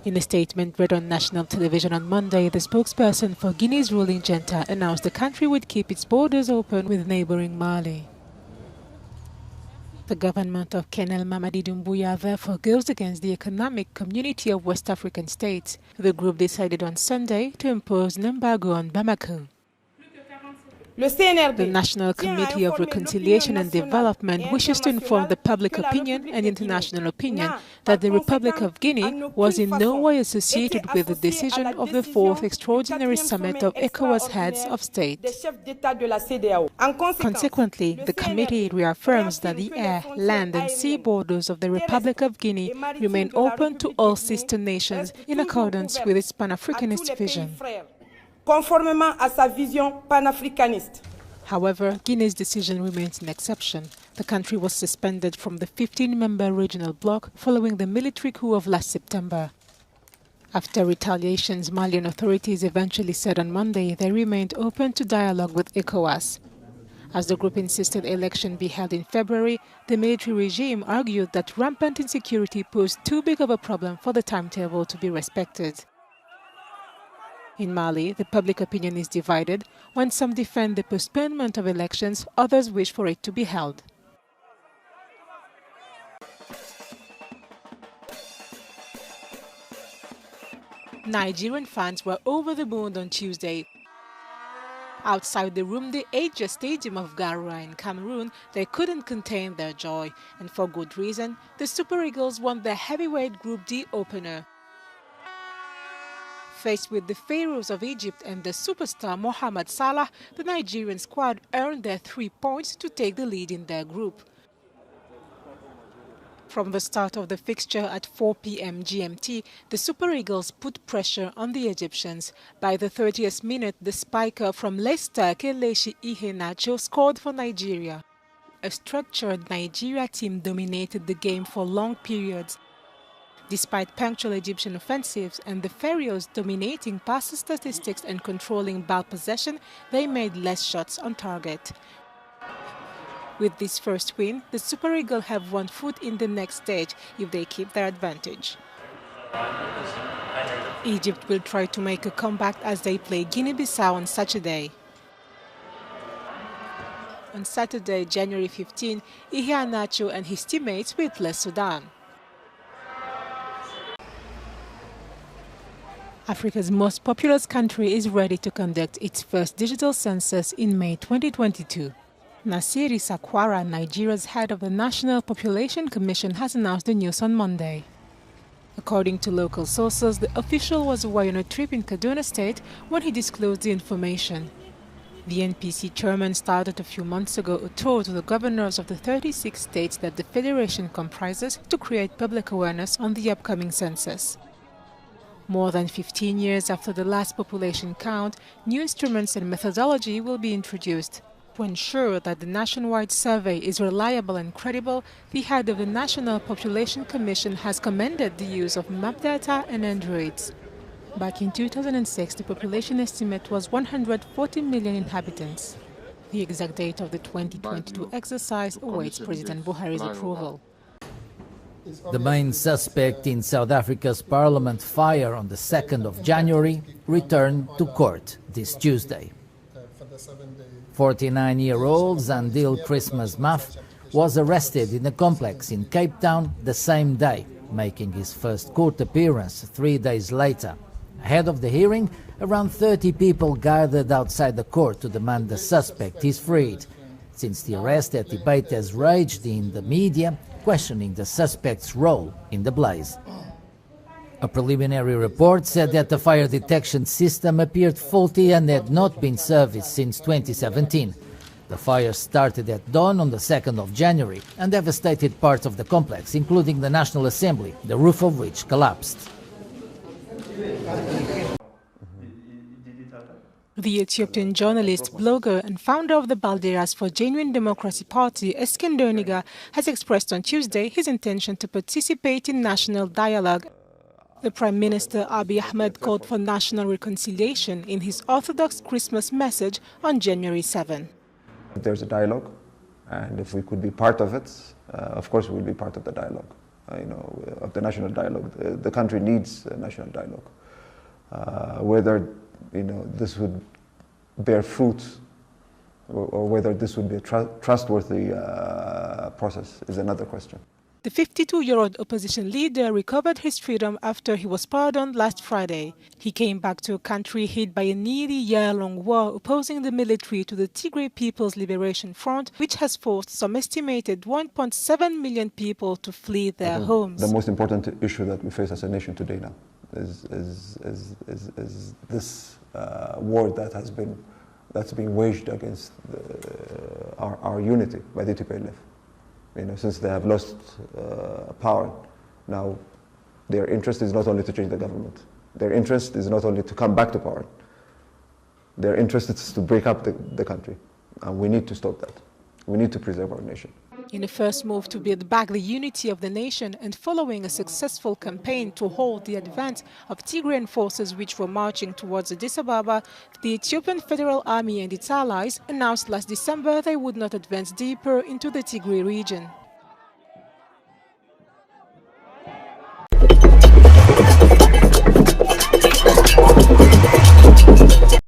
In a statement read on national television on Monday, the spokesperson for Guinea's ruling junta announced the country would keep its borders open with neighboring Mali. The government of Colonel Mamadi Doumbouya therefore goes against the Economic Community of West African States. The group decided on Sunday to impose an embargo on Bamako. The National Committee of Reconciliation and Development wishes to inform the public opinion and international opinion that the Republic of Guinea was in no way associated with the decision of the 4th Extraordinary Summit of ECOWAS Heads of State. Consequently, the committee reaffirms that the air, land and sea borders of the Republic of Guinea remain open to all sister nations in accordance with its Pan-Africanist vision. Conformément à sa vision panafricaniste. However, Guinea's decision remains an exception. The country was suspended from the 15-member regional bloc following the military coup of last September. After retaliations, Malian authorities eventually said on Monday they remained open to dialogue with ECOWAS. As the group insisted election be held in February, the military regime argued that rampant insecurity posed too big of a problem for the timetable to be respected. In Mali, the public opinion is divided. When some defend the postponement of elections, others wish for it to be held. Nigerian fans were over the moon on Tuesday. Outside the Rumde Aja Stadium of Garoua in Cameroon, they couldn't contain their joy. And for good reason, the Super Eagles won their heavyweight Group D opener. Faced with the Pharaohs of Egypt and the superstar Mohamed Salah, the Nigerian squad earned their 3 points to take the lead in their group. From the start of the fixture at 4 p.m. GMT, the Super Eagles put pressure on the Egyptians. By the 30th minute, the spiker from Leicester, Kelechi Iheanacho, scored for Nigeria. A structured Nigeria team dominated the game for long periods. Despite punctual Egyptian offensives and the Pharaohs dominating passer statistics and controlling ball possession, they made less shots on target. With this first win, the Super Eagles have 1 foot in the next stage if they keep their advantage. Egypt will try to make a comeback as they play Guinea-Bissau on Saturday. On Saturday, January 15, Iheanacho and his teammates will play Sudan. Africa's most populous country is ready to conduct its first digital census in May 2022. Nasiri Sakwara, Nigeria's head of the National Population Commission, has announced the news on Monday. According to local sources, the official was away on a trip in Kaduna State when he disclosed the information. The NPC chairman started a few months ago a tour to the governors of the 36 states that the federation comprises to create public awareness on the upcoming census. More than 15 years after the last population count, new instruments and methodology will be introduced. To ensure that the nationwide survey is reliable and credible, the head of the National Population Commission has commended the use of map data and androids. Back in 2006, the population estimate was 140 million inhabitants. The exact date of the 2022 exercise awaits President Buhari's approval. The main suspect in South Africa's parliament fire on the 2nd of January returned to court this Tuesday. 49-year-old Zandile Christmas Muff was arrested in a complex in Cape Town the same day, making his first court appearance 3 days later. Ahead of the hearing, around 30 people gathered outside the court to demand the suspect is freed. Since the arrest, a debate has raged in the media, questioning the suspect's role in the blaze. A preliminary report said that the fire detection system appeared faulty and had not been serviced since 2017. The fire started at dawn on the 2nd of January and devastated parts of the complex, including the National Assembly, the roof of which collapsed. The Ethiopian journalist, blogger and founder of the Balderas for Genuine Democracy Party, Eskender Niga, has expressed on Tuesday his intention to participate in national dialogue. The Prime Minister Abiy Ahmed called for national reconciliation in his Orthodox Christmas message on January 7. If there's a dialogue, And if we could be part of it, of course we'll be part of the dialogue, of the national dialogue. The country needs a national dialogue. Whether this would bear fruit or whether this would be a trustworthy process is another question. The 52-year-old opposition leader recovered his freedom after he was pardoned last Friday. He came back to a country hit by a nearly year-long war opposing the military to the Tigray People's Liberation Front, which has forced some estimated 1.7 million people to flee their homes. The most important issue that we face as a nation today now is this war that's being waged against our unity by the TPLF. Since they have lost power, now their interest is not only to change the government. Their interest is not only to come back to power. Their interest is to break up the country. And we need to stop that. We need to preserve our nation. In a first move to build back the unity of the nation and following a successful campaign to halt the advance of Tigrayan forces which were marching towards Addis Ababa, the Ethiopian Federal Army and its allies announced last December they would not advance deeper into the Tigray region.